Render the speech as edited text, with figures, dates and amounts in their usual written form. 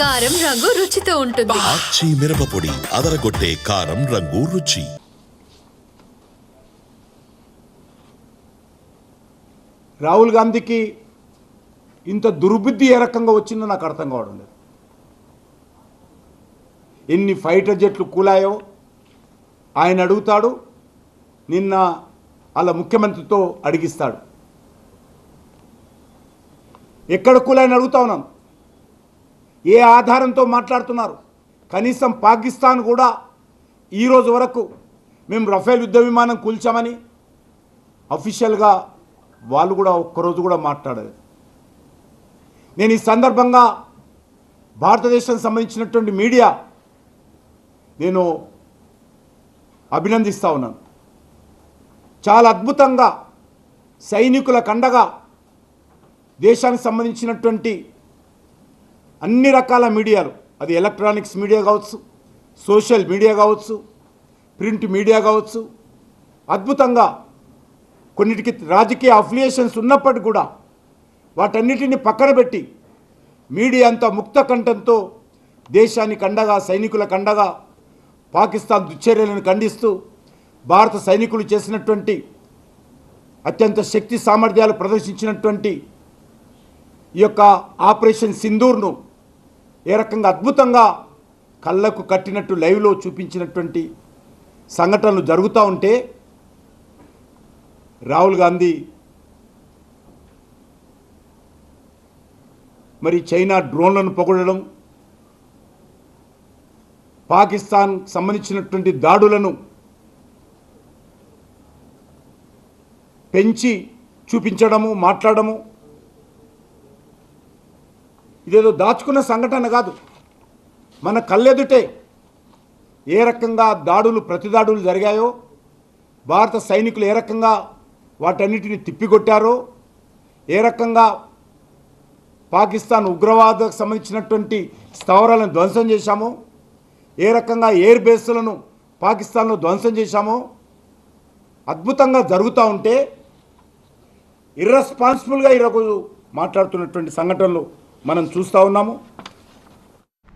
కారం రంగు రుచితో ఉంటుంది. ఆచి మిరపపొడి అదరగొట్టే కారం రంగు రుచి. రాహుల్ గాంధీకి ఇంత దుర్బుద్ధి ఏ రకంగా వచ్చిందో నాకు అర్థం కావడం లేదు. ఎన్ని ఫైటర్ జెట్లు కూలాయో ఆయన అడుగుతాడు, నిన్న అలా ముఖ్యమంత్రితో అడిగిస్తాడు. ఎక్కడ కూలాయని అడుగుతా ఉన్నాను. ఏ ఆధారంతో మాట్లాడుతున్నారు? కనీసం పాకిస్తాన్ కూడా ఈరోజు వరకు మేము రఫేల్ యుద్ధ విమానం కూల్చామని అఫీషియల్గా వాళ్ళు కూడా ఒక్కరోజు కూడా మాట్లాడలేదు. నేను ఈ సందర్భంగా భారతదేశానికి సంబంధించినటువంటి మీడియా నేను అభినందిస్తూ ఉన్నాను. చాలా అద్భుతంగా సైనికుల కండగా దేశానికి సంబంధించినటువంటి అన్ని రకాల మీడియాలు, అది ఎలక్ట్రానిక్స్ మీడియా కావచ్చు, సోషల్ మీడియా కావచ్చు, ప్రింట్ మీడియా కావచ్చు, అద్భుతంగా కొన్నిటికి రాజకీయ అఫిలియేషన్స్ ఉన్నప్పటికీ కూడా వాటన్నిటిని పక్కన పెట్టి మీడియా అంతా ముక్త కంఠంతో దేశానికి అండగా, సైనికులకు అండగా, పాకిస్తాన్ దుశ్చర్యలను ఖండిస్తూ భారత సైనికులు చేసినటువంటి అత్యంత శక్తి సామర్థ్యాలు ప్రదర్శించినటువంటి ఈ యొక్క ఆపరేషన్ సింధూర్ను ఏ రకంగా అద్భుతంగా కళ్ళకు కట్టినట్టు లైవ్లో చూపించినటువంటి సంఘటనలు జరుగుతూ ఉంటే రాహుల్ గాంధీ మరి చైనా డ్రోన్లను పొగడడం, పాకిస్తాన్ సంబంధించినటువంటి దాడులను పెంచి చూపించడము, మాట్లాడము, ఇదేదో దాచుకున్న సంఘటన కాదు. మన కళ్ళెదుటే ఏ రకంగా దాడులు, ప్రతిదాడులు జరిగాయో, భారత సైనికులు ఏ రకంగా వాటన్నిటిని తిప్పికొట్టారో, ఏ రకంగా పాకిస్తాన్ ఉగ్రవాదకు సంబంధించినటువంటి స్థావరాలను ధ్వంసం చేశామో, ఏ రకంగా ఎయిర్ బేస్లను పాకిస్తాన్లో ధ్వంసం చేశామో అద్భుతంగా జరుగుతూ ఉంటే ఇర్రెస్పాన్సిబుల్గా ఈరోజు మాట్లాడుతున్నటువంటి సంఘటనలు మనం చూస్తూ ఉన్నాము.